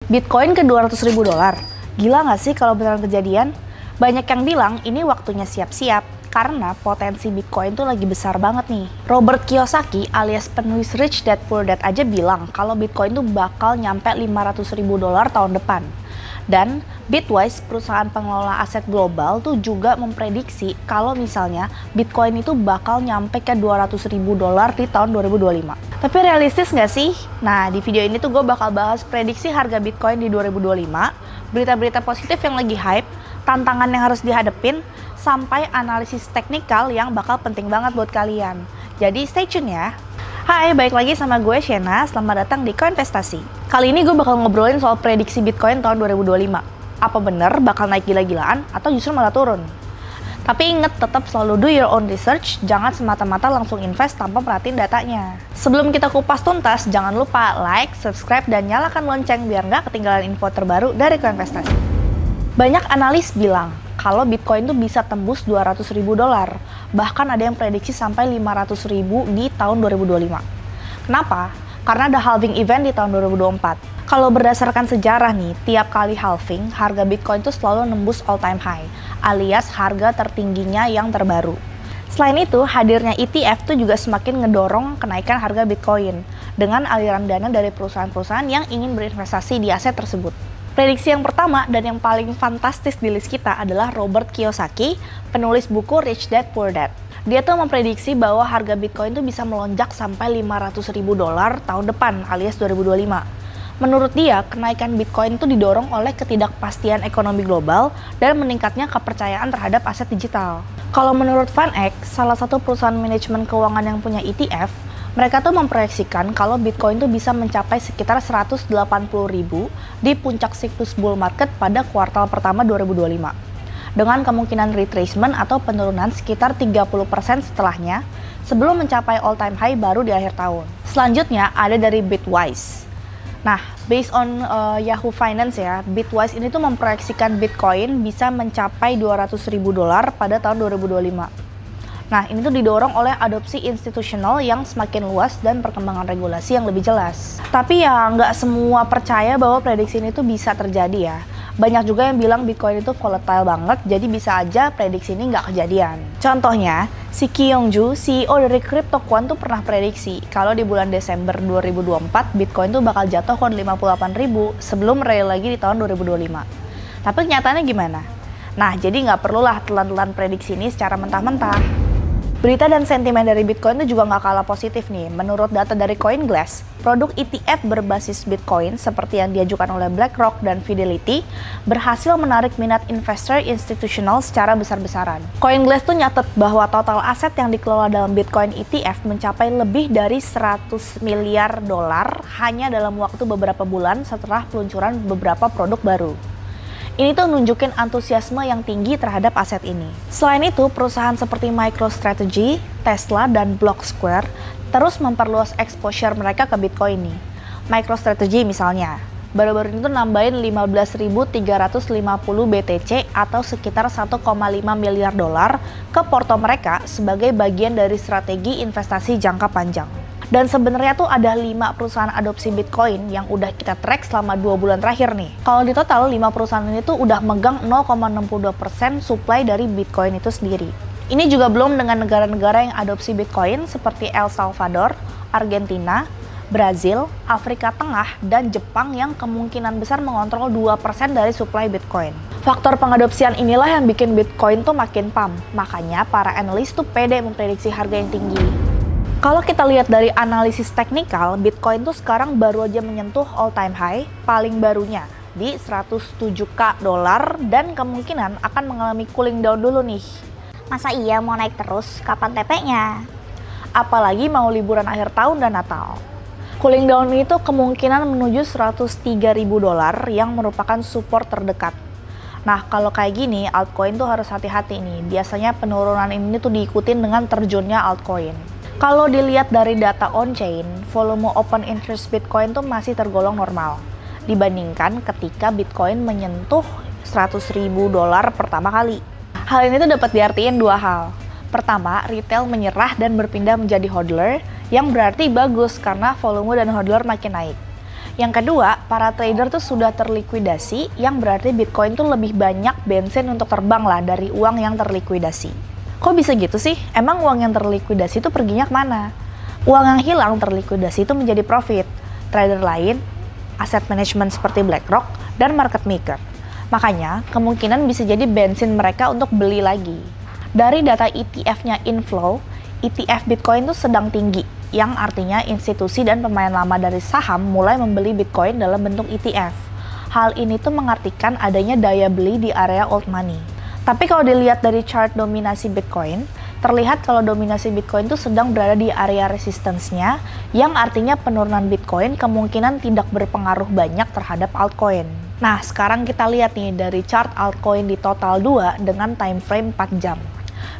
Bitcoin ke 200.000 dolar. Gila nggak sih kalau beneran kejadian? Banyak yang bilang ini waktunya siap-siap karena potensi Bitcoin tuh lagi besar banget nih. Robert Kiyosaki alias penulis Rich Dad Poor Dad aja bilang kalau Bitcoin tuh bakal nyampe 500.000 dolar tahun depan. Dan Bitwise, perusahaan pengelola aset global tuh juga memprediksi kalau misalnya Bitcoin itu bakal nyampe ke 200.000 dolar di tahun 2025. Tapi realistis nggak sih? Nah, di video ini tuh gue bakal bahas prediksi harga Bitcoin di 2025, berita-berita positif yang lagi hype, tantangan yang harus dihadepin, sampai analisis teknikal yang bakal penting banget buat kalian. Jadi stay tune ya. Hai, balik lagi sama gue Shena, selamat datang di Koinvestasi. Kali ini gue bakal ngobrolin soal prediksi Bitcoin tahun 2025. Apa bener bakal naik gila-gilaan atau justru malah turun? Tapi inget, tetap selalu do your own research, jangan semata-mata langsung invest tanpa perhatiin datanya. Sebelum kita kupas tuntas, jangan lupa like, subscribe, dan nyalakan lonceng biar nggak ketinggalan info terbaru dari Koinvestasi. Banyak analis bilang kalau Bitcoin tuh bisa tembus 200.000 dolar. Bahkan ada yang prediksi sampai 500.000 di tahun 2025. Kenapa? Karena ada halving event di tahun 2024. Kalau berdasarkan sejarah nih, tiap kali halving, harga Bitcoin tuh selalu nembus all time high, alias harga tertingginya yang terbaru. Selain itu, hadirnya ETF tuh juga semakin ngedorong kenaikan harga Bitcoin dengan aliran dana dari perusahaan-perusahaan yang ingin berinvestasi di aset tersebut. Prediksi yang pertama dan yang paling fantastis di list kita adalah Robert Kiyosaki, penulis buku Rich Dad Poor Dad. Dia tuh memprediksi bahwa harga Bitcoin tuh bisa melonjak sampai 500.000 dolar tahun depan alias 2025. Menurut dia, kenaikan Bitcoin itu didorong oleh ketidakpastian ekonomi global dan meningkatnya kepercayaan terhadap aset digital. Kalau menurut VanEck, salah satu perusahaan manajemen keuangan yang punya ETF, mereka tuh memproyeksikan kalau Bitcoin tuh bisa mencapai sekitar 180.000 di puncak siklus bull market pada kuartal pertama 2025. Dengan kemungkinan retracement atau penurunan sekitar 30% setelahnya sebelum mencapai all time high baru di akhir tahun. Selanjutnya ada dari Bitwise. Nah, based on Yahoo Finance ya, Bitwise ini tuh memproyeksikan Bitcoin bisa mencapai 200.000 dolar pada tahun 2025. Nah, ini tuh didorong oleh adopsi institusional yang semakin luas dan perkembangan regulasi yang lebih jelas. Tapi ya nggak semua percaya bahwa prediksi ini tuh bisa terjadi ya. Banyak juga yang bilang Bitcoin itu volatile banget, jadi bisa aja prediksi ini nggak kejadian. Contohnya, si Kyung-ju, CEO dari CryptoQuant tuh pernah prediksi kalau di bulan Desember 2024 Bitcoin tuh bakal jatuh ke 58.000 sebelum rally lagi di tahun 2025. Tapi kenyataannya gimana? Nah, jadi nggak perlulah telan-telan prediksi ini secara mentah-mentah. Berita dan sentimen dari Bitcoin itu juga nggak kalah positif nih. Menurut data dari CoinGlass, produk ETF berbasis Bitcoin seperti yang diajukan oleh BlackRock dan Fidelity berhasil menarik minat investor institusional secara besar-besaran. CoinGlass tuh nyatet bahwa total aset yang dikelola dalam Bitcoin ETF mencapai lebih dari 100 miliar dolar hanya dalam waktu beberapa bulan setelah peluncuran beberapa produk baru. Ini tuh nunjukin antusiasme yang tinggi terhadap aset ini. Selain itu, perusahaan seperti MicroStrategy, Tesla, dan Blocksquare terus memperluas exposure mereka ke Bitcoin nih. MicroStrategy misalnya, baru-baru ini tuh nambahin 15.350 BTC atau sekitar 1,5 miliar dolar ke porto mereka sebagai bagian dari strategi investasi jangka panjang. Dan sebenarnya tuh ada 5 perusahaan adopsi Bitcoin yang udah kita track selama 2 bulan terakhir nih. Kalau di total 5 perusahaan ini tuh udah megang 0,62% supply dari Bitcoin itu sendiri. Ini juga belum dengan negara-negara yang adopsi Bitcoin seperti El Salvador, Argentina, Brazil, Afrika Tengah, dan Jepang yang kemungkinan besar mengontrol 2% dari supply Bitcoin. Faktor pengadopsian inilah yang bikin Bitcoin tuh makin pump. Makanya para analis tuh pede memprediksi harga yang tinggi. Kalau kita lihat dari analisis teknikal, Bitcoin tuh sekarang baru aja menyentuh all time high paling barunya di 107k dolar dan kemungkinan akan mengalami cooling down dulu nih. Masa iya mau naik terus? Kapan TP-nya? Apalagi mau liburan akhir tahun dan Natal. Cooling down itu kemungkinan menuju 103.000 dolar yang merupakan support terdekat. Nah, kalau kayak gini, altcoin tuh harus hati-hati nih. Biasanya penurunan ini tuh diikutin dengan terjunnya altcoin. Kalau dilihat dari data on-chain, volume open interest Bitcoin tuh masih tergolong normal dibandingkan ketika Bitcoin menyentuh 100.000 dolar pertama kali. Hal ini tuh dapat diartiin dua hal. Pertama, retail menyerah dan berpindah menjadi hodler, yang berarti bagus karena volume dan hodler makin naik. Yang kedua, para trader tuh sudah terlikuidasi, yang berarti Bitcoin tuh lebih banyak bensin untuk terbang lah dari uang yang terlikuidasi. Kok bisa gitu sih? Emang uang yang terlikuidasi itu perginya kemana? Uang yang hilang terlikuidasi itu menjadi profit. Trader lain, aset management seperti BlackRock, dan market maker. Makanya, kemungkinan bisa jadi bensin mereka untuk beli lagi. Dari data ETF-nya inflow, ETF Bitcoin tuh sedang tinggi, yang artinya institusi dan pemain lama dari saham mulai membeli Bitcoin dalam bentuk ETF. Hal ini tuh mengartikan adanya daya beli di area old money. Tapi kalau dilihat dari chart dominasi Bitcoin, terlihat kalau dominasi Bitcoin itu sedang berada di area resistance-nya, yang artinya penurunan Bitcoin kemungkinan tidak berpengaruh banyak terhadap altcoin. Nah, sekarang kita lihat nih dari chart altcoin di total 2 dengan time frame 4 jam.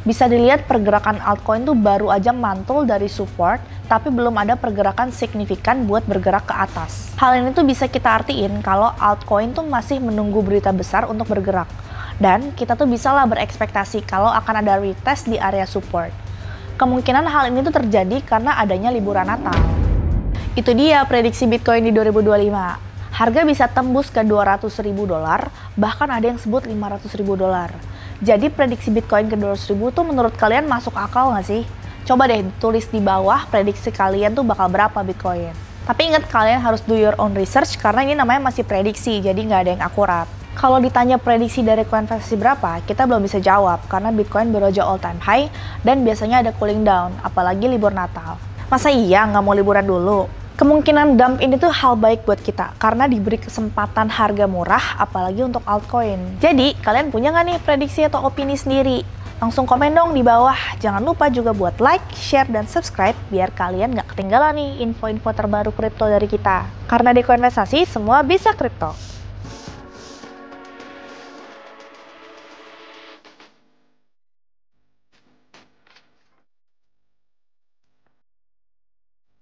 Bisa dilihat pergerakan altcoin tuh baru aja mantul dari support, tapi belum ada pergerakan signifikan buat bergerak ke atas. Hal ini tuh bisa kita artiin kalau altcoin tuh masih menunggu berita besar untuk bergerak. Dan kita tuh bisalah berekspektasi kalau akan ada retest di area support. Kemungkinan hal ini tuh terjadi karena adanya liburan Natal. Itu dia prediksi Bitcoin di 2025. Harga bisa tembus ke $200.000, bahkan ada yang sebut $500.000. Jadi prediksi Bitcoin ke 200.000 tuh menurut kalian masuk akal nggak sih? Coba deh tulis di bawah prediksi kalian tuh bakal berapa Bitcoin. Tapi ingat kalian harus do your own research karena ini namanya masih prediksi, jadi nggak ada yang akurat. Kalau ditanya prediksi dari koinvestasi berapa, kita belum bisa jawab karena Bitcoin baru aja all time high dan biasanya ada cooling down, apalagi libur Natal. Masa iya nggak mau liburan dulu? Kemungkinan dump ini tuh hal baik buat kita karena diberi kesempatan harga murah apalagi untuk altcoin. Jadi kalian punya nggak nih prediksi atau opini sendiri? Langsung komen dong di bawah. Jangan lupa juga buat like, share, dan subscribe biar kalian nggak ketinggalan nih info-info terbaru kripto dari kita. Karena di Koinvestasi semua bisa kripto.